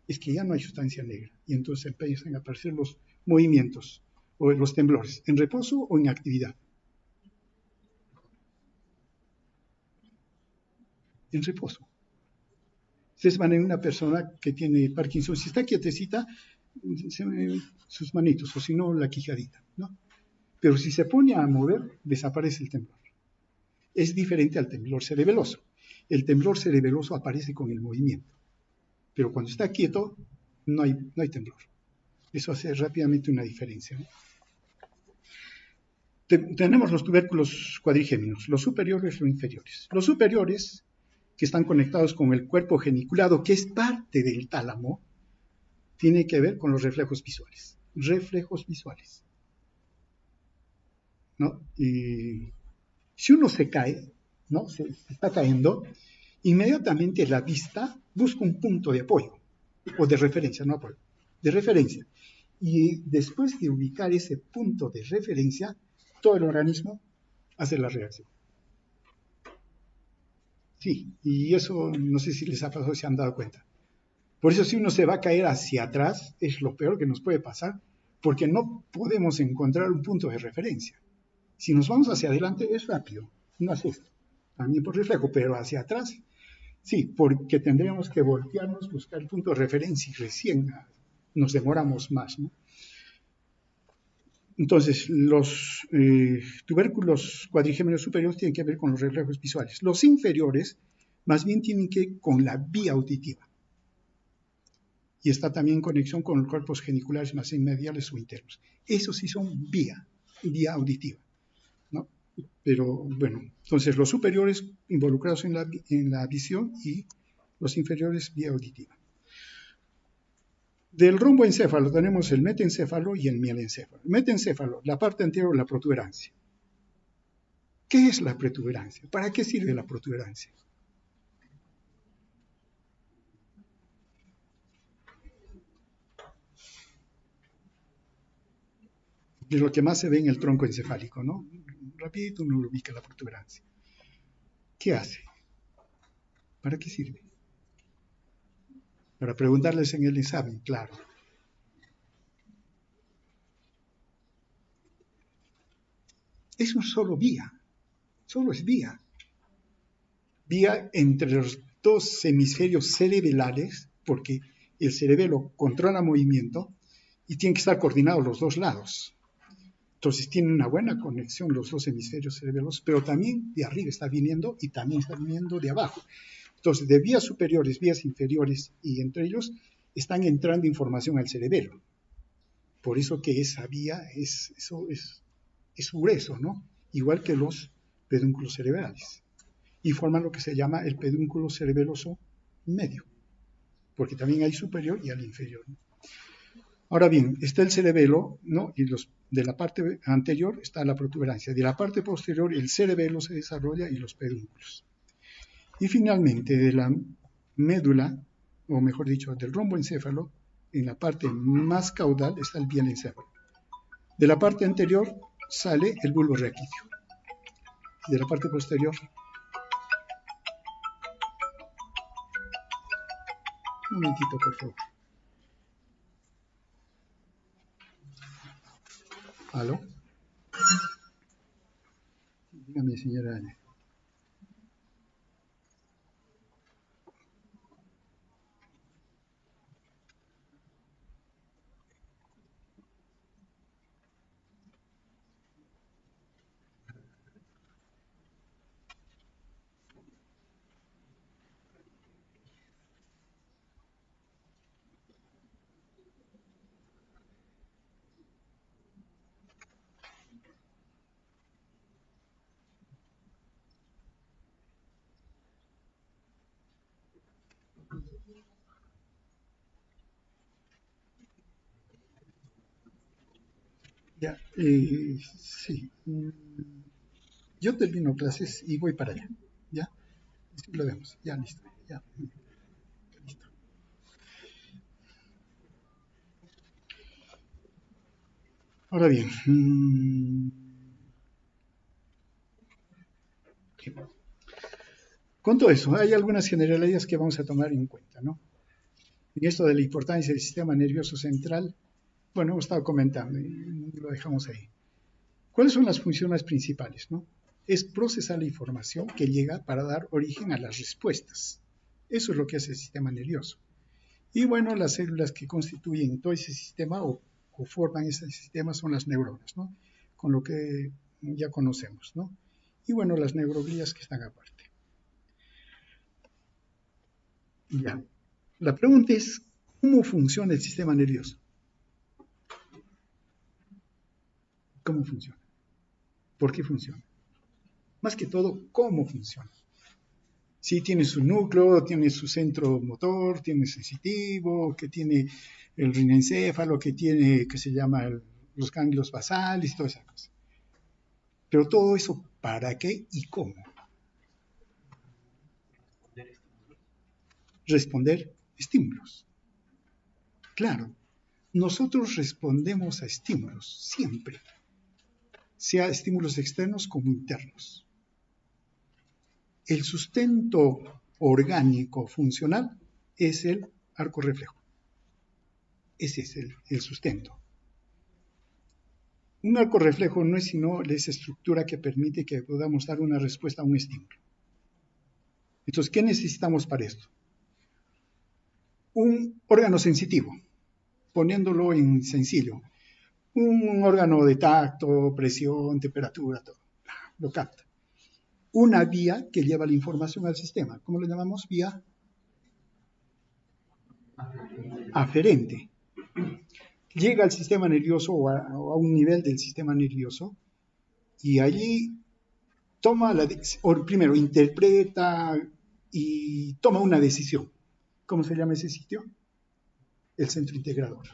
Es que ya no hay sustancia negra y entonces empiezan a aparecer los movimientos o los temblores, en reposo o en actividad. En reposo. Ustedes van en una persona que tiene Parkinson, si está quietecita, se ven sus manitos, o si no, la quijadita, ¿no? Pero si se pone a mover, desaparece el temblor. Es diferente al temblor cerebeloso. El temblor cerebeloso aparece con el movimiento, pero cuando está quieto, no hay temblor. Eso hace rápidamente una diferencia, ¿no? Tenemos los tubérculos cuadrigémenos, los superiores y los inferiores. Los superiores, que están conectados con el cuerpo geniculado, que es parte del tálamo, tiene que ver con los reflejos visuales. Reflejos visuales, ¿no? Y si uno se cae, ¿no? Se está cayendo, inmediatamente la vista busca un punto de apoyo, o de referencia, no apoyo, de referencia. Y después de ubicar ese punto de referencia, todo el organismo hace la reacción. Sí, y eso no sé si les ha pasado, si han dado cuenta. Por eso si uno se va a caer hacia atrás, es lo peor que nos puede pasar, porque no podemos encontrar un punto de referencia. Si nos vamos hacia adelante es rápido, no es esto, también por reflejo, pero hacia atrás, sí, porque tendríamos que voltearnos, buscar el punto de referencia y recién nos demoramos más, ¿no? Entonces, los tubérculos cuadrigémenos superiores tienen que ver con los reflejos visuales. Los inferiores más bien tienen que ir con la vía auditiva. Y está también en conexión con los cuerpos geniculares más mediales o internos. Esos sí son vía auditiva, ¿no? Pero bueno, entonces los superiores involucrados en la visión y los inferiores vía auditiva. Del romboencéfalo tenemos el metencéfalo y el mielencéfalo. El metencéfalo, la parte anterior, la protuberancia. ¿Qué es la protuberancia? ¿Para qué sirve la protuberancia? Es lo que más se ve en el tronco encefálico, ¿no? Rapidito uno lo ubica la protuberancia. ¿Qué hace? ¿Para qué sirve? Para preguntarles en el examen, claro. Es un solo vía, solo es vía. Vía entre los dos hemisferios cerebrales, porque el cerebelo controla movimiento y tienen que estar coordinados los dos lados. Entonces tienen una buena conexión los dos hemisferios cerebelos, pero también de arriba está viniendo y también está viniendo de abajo. Entonces, de vías superiores, vías inferiores y entre ellos están entrando información al cerebelo. Por eso que esa vía es grueso, ¿no? Igual que los pedúnculos cerebrales. Y forman lo que se llama el pedúnculo cerebeloso medio, porque también hay superior y al inferior, ¿no? Ahora bien, está el cerebelo, ¿no? Y de la parte anterior está la protuberancia. De la parte posterior el cerebelo se desarrolla y los pedúnculos. Y finalmente, de la médula, o mejor dicho, del romboencéfalo, en la parte más caudal está el bielencéfalo. De la parte anterior sale el bulbo raquídeo. De la parte posterior, un momentito, por favor. ¿Aló? Dígame, señora Ana. Ya, sí. Yo termino clases y voy para allá. ¿Ya? Lo vemos. Ya, listo. Ya, listo. Ahora bien, con todo eso, hay algunas generalidades que vamos a tomar en cuenta, ¿no? En esto de la importancia del sistema nervioso central, bueno, hemos estado comentando y lo dejamos ahí. ¿Cuáles son las funciones principales, no? Es procesar la información que llega para dar origen a las respuestas. Eso es lo que hace el sistema nervioso. Y bueno, las células que constituyen todo ese sistema o forman ese sistema son las neuronas, ¿no? Con lo que ya conocemos, ¿no? Y bueno, las neuroglías que están aparte. Ya. La pregunta es, ¿cómo funciona el sistema nervioso? ¿Cómo funciona? ¿Por qué funciona? Más que todo, ¿cómo funciona? Sí, tiene su núcleo, tiene su centro motor, tiene sensitivo, que tiene el rinencéfalo, que tiene, que se llama los ganglios basales y todas esas cosas. Pero todo eso, ¿para qué y cómo? Responder estímulos. Claro, nosotros respondemos a estímulos, siempre, sea estímulos externos como internos. El sustento orgánico funcional es el arco reflejo. Ese es el sustento. Un arco reflejo no es sino esa estructura que permite que podamos dar una respuesta a un estímulo. Entonces, ¿qué necesitamos para esto? Un órgano sensitivo, poniéndolo en sencillo. Un órgano de tacto, presión, temperatura, todo. Lo capta. una vía que lleva la información al sistema. ¿Cómo lo llamamos? Vía aferente. Llega al sistema nervioso o a un nivel del sistema nervioso y allí toma primero interpreta y toma una decisión. ¿Cómo se llama ese sitio? El centro integrador.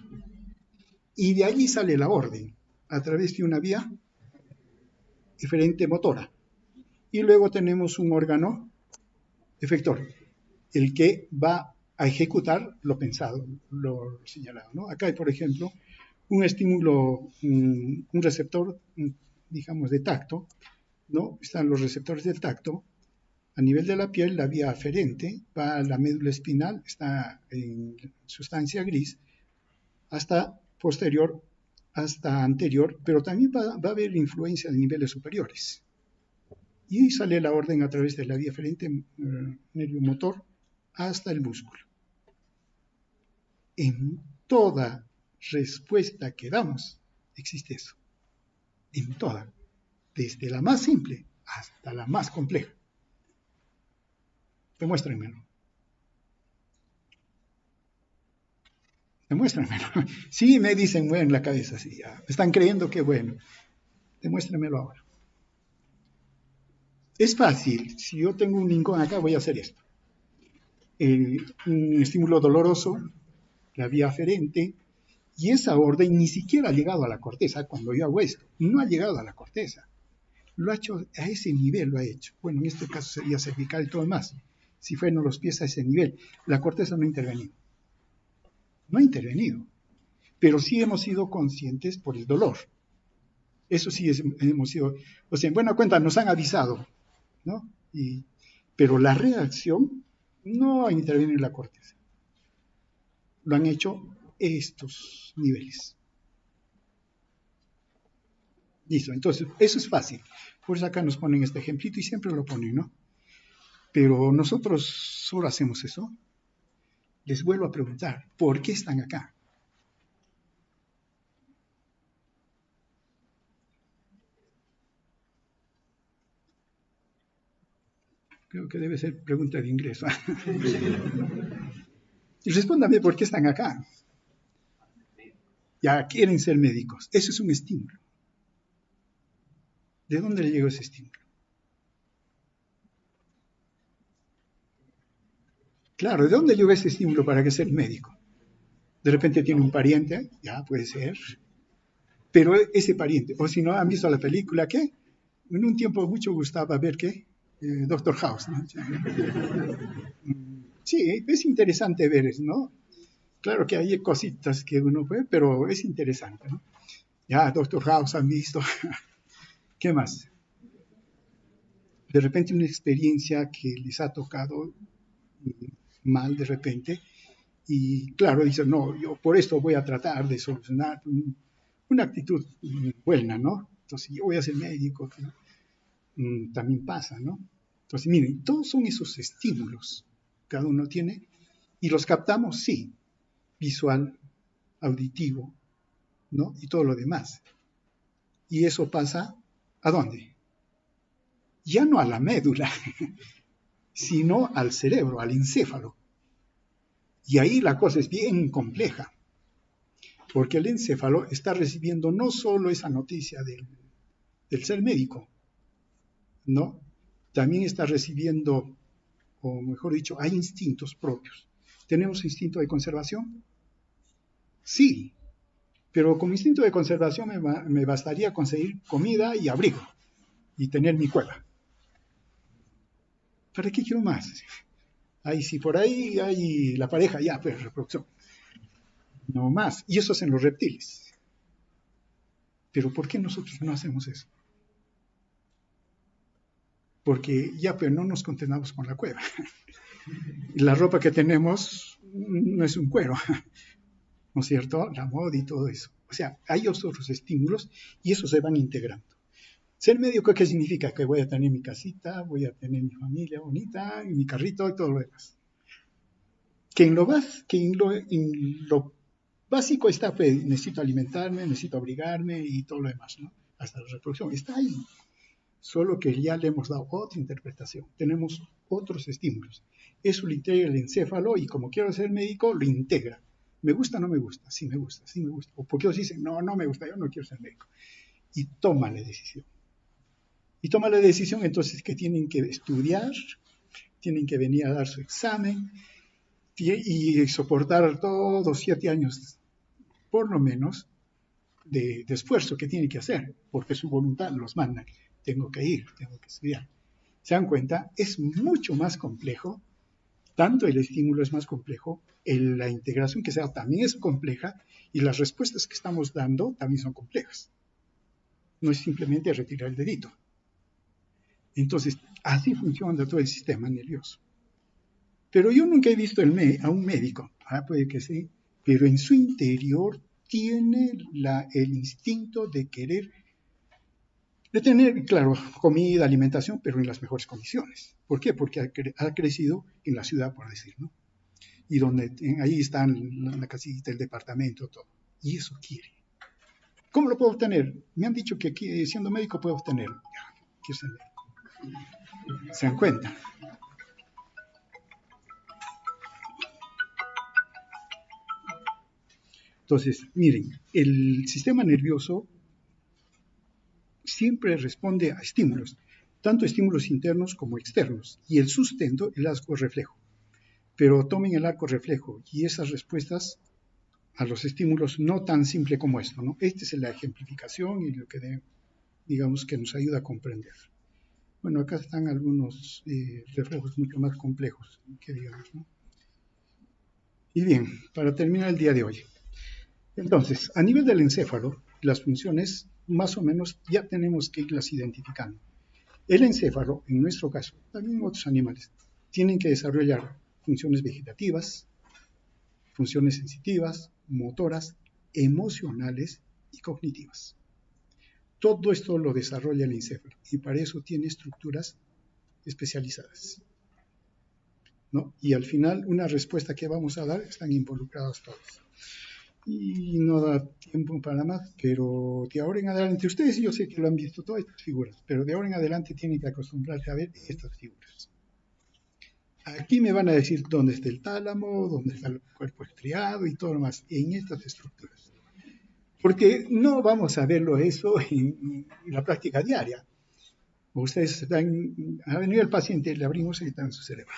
Y de allí sale la orden a través de una vía eferente motora. Y luego tenemos un órgano efector, el que va a ejecutar lo pensado, lo señalado, ¿no? Acá hay, por ejemplo, un estímulo, un receptor, digamos, de tacto, ¿no? Están los receptores del tacto. A nivel de la piel, la vía aferente va a la médula espinal, está en sustancia gris, hasta posterior, hasta anterior, pero también va a haber influencia de niveles superiores. Y sale la orden a través de la vía aferente nervio motor hasta el músculo. En toda respuesta que damos existe eso. En toda. Desde la más simple hasta la más compleja. Demuéstrenmelo. Demuéstrenmelo. Sí, me dicen, bueno, en la cabeza, sí, ya. Están creyendo que bueno. Demuéstrenmelo ahora. Es fácil. Si yo tengo un rincón acá, voy a hacer esto. Un estímulo doloroso, la vía aferente, y esa orden ni siquiera ha llegado a la corteza cuando yo hago esto. No ha llegado a la corteza. Lo ha hecho a ese nivel, lo ha hecho. Bueno, en este caso sería cervical y todo demás. Si fueron los pies a ese nivel, la corteza no ha intervenido. No ha intervenido. Pero sí hemos sido conscientes por el dolor. Eso sí hemos sido, o sea, en buena cuenta nos han avisado, ¿no? Pero la reacción no ha intervenido en la corteza. Lo han hecho estos niveles. Listo, entonces eso es fácil. Por eso acá nos ponen este ejemplito y siempre lo ponen, ¿no? Pero nosotros solo hacemos eso. Les vuelvo a preguntar, ¿por qué están acá? Creo que debe ser pregunta de ingreso. Y respóndame, ¿por qué están acá? Ya quieren ser médicos. Eso es un estímulo. ¿De dónde le llegó ese estímulo? Claro, ¿de dónde llegó ese estímulo para que sea médico? De repente tiene un pariente, ya puede ser. Pero ese pariente, o si no, han visto la película, ¿qué? En un tiempo mucho gustaba ver, ¿qué? Doctor House, ¿no? Sí, es interesante ver eso, ¿no? Claro que hay cositas que uno ve, pero es interesante, ¿no? Ya, Doctor House han visto. ¿Qué más? De repente una experiencia que les ha tocado mal de repente y claro, dicen, no, yo por esto voy a tratar de solucionar una actitud buena, ¿no? Entonces yo voy a ser médico, ¿no? También pasa, ¿no? Entonces miren, todos son esos estímulos, cada uno tiene, y los captamos, sí, visual, auditivo, ¿no? Y todo lo demás. Y eso pasa, ¿a dónde? Ya no a la médula, sino al cerebro, al encéfalo. Y ahí la cosa es bien compleja, porque el encéfalo está recibiendo no solo esa noticia del ser médico, ¿no? También está recibiendo, o mejor dicho, hay instintos propios. ¿Tenemos instinto de conservación? Sí, pero como instinto de conservación me bastaría conseguir comida y abrigo y tener mi cueva. ¿Para qué quiero más? Ahí si por ahí hay la pareja, ya, pues reproducción. No más. Y eso es en los reptiles. Pero ¿por qué nosotros no hacemos eso? Porque ya, pues no nos contenamos con la cueva. La ropa que tenemos no es un cuero, ¿no es cierto? La moda y todo eso. O sea, hay otros estímulos y esos se van integrando. Ser médico, ¿qué significa? Que voy a tener mi casita, voy a tener mi familia bonita, y mi carrito y todo lo demás. Que en lo básico está, pues, necesito alimentarme, necesito abrigarme y todo lo demás, ¿no? Hasta la reproducción, está ahí. solo que ya le hemos dado otra interpretación. Tenemos otros estímulos. Eso lo integra el encéfalo y como quiero ser médico, lo integra. ¿Me gusta o no me gusta? Sí me gusta, sí me gusta. O porque ellos dicen, no, no me gusta, yo no quiero ser médico. Y toma la decisión. Y toma la decisión entonces que tienen que estudiar, tienen que venir a dar su examen y soportar todos 7 años, por lo menos, de esfuerzo que tienen que hacer, porque su voluntad los manda. Tengo que ir, tengo que estudiar. ¿Se dan cuenta? Es mucho más complejo, tanto el estímulo es más complejo, la integración que se da también es compleja y las respuestas que estamos dando también son complejas. No es simplemente retirar el dedito. Entonces, así funciona todo el sistema nervioso. Pero yo nunca he visto a un médico, puede que sí, pero en su interior tiene el instinto de querer, de tener, claro, comida, alimentación, pero en las mejores condiciones. ¿Por qué? Porque ha crecido en la ciudad, por decir, ¿no? Y donde ahí está la casita, el departamento, todo. Y eso quiere. ¿Cómo lo puedo obtener? Me han dicho que aquí, siendo médico puedo obtenerlo. Ya, quiero ser médico. ¿Se dan cuenta? Entonces, miren, el sistema nervioso siempre responde a estímulos, tanto estímulos internos como externos, y el sustento, el arco reflejo. Pero tomen el arco reflejo y esas respuestas a los estímulos no tan simple como esto, ¿no? Esta es la ejemplificación y lo que digamos que nos ayuda a comprender. Bueno, acá están algunos reflejos mucho más complejos, que digamos, ¿no? Y bien, para terminar el día de hoy. Entonces, a nivel del encéfalo, las funciones más o menos ya tenemos que irlas identificando. El encéfalo, en nuestro caso, también otros animales, tienen que desarrollar funciones vegetativas, funciones sensitivas, motoras, emocionales y cognitivas. Todo esto lo desarrolla el encéfalo y para eso tiene estructuras especializadas, ¿no? Y al final, una respuesta que vamos a dar están involucrados todos. Y no da tiempo para más, pero de ahora en adelante, ustedes yo sé que lo han visto todas estas figuras, pero de ahora en adelante tienen que acostumbrarse a ver estas figuras. Aquí me van a decir dónde está el tálamo, dónde está el cuerpo estriado y todo lo más, en estas estructuras. Porque no vamos a verlo eso en la práctica diaria. Ustedes ha venido el paciente, le abrimos y está en su cerebro.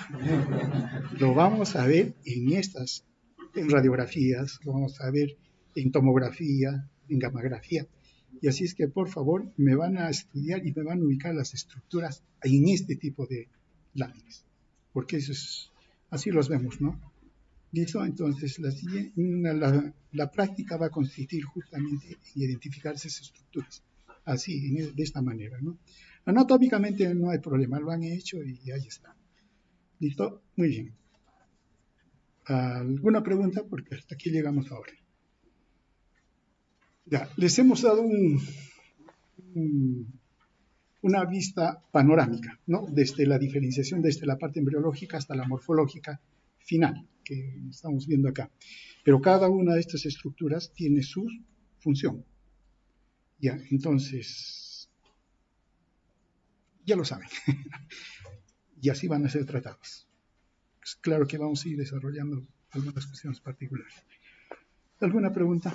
Lo vamos a ver en radiografías, lo vamos a ver en tomografía, en gammagrafía. Y así es que, por favor, me van a estudiar y me van a ubicar las estructuras en este tipo de láminas. Porque así los vemos, ¿no? ¿Listo? Entonces, la práctica va a consistir justamente en identificar esas estructuras. Así, de esta manera, ¿no? Anatómicamente no hay problema, lo han hecho y ahí está. ¿Listo? Muy bien. ¿Alguna pregunta? Porque hasta aquí llegamos ahora. Ya, les hemos dado una vista panorámica, ¿no? Desde la diferenciación, desde la parte embriológica hasta la morfológica final, que estamos viendo acá. Pero cada una de estas estructuras tiene su función. Ya, entonces, ya lo saben. Y así van a ser tratados. Pues claro que vamos a ir desarrollando algunas cuestiones particulares. ¿Alguna pregunta?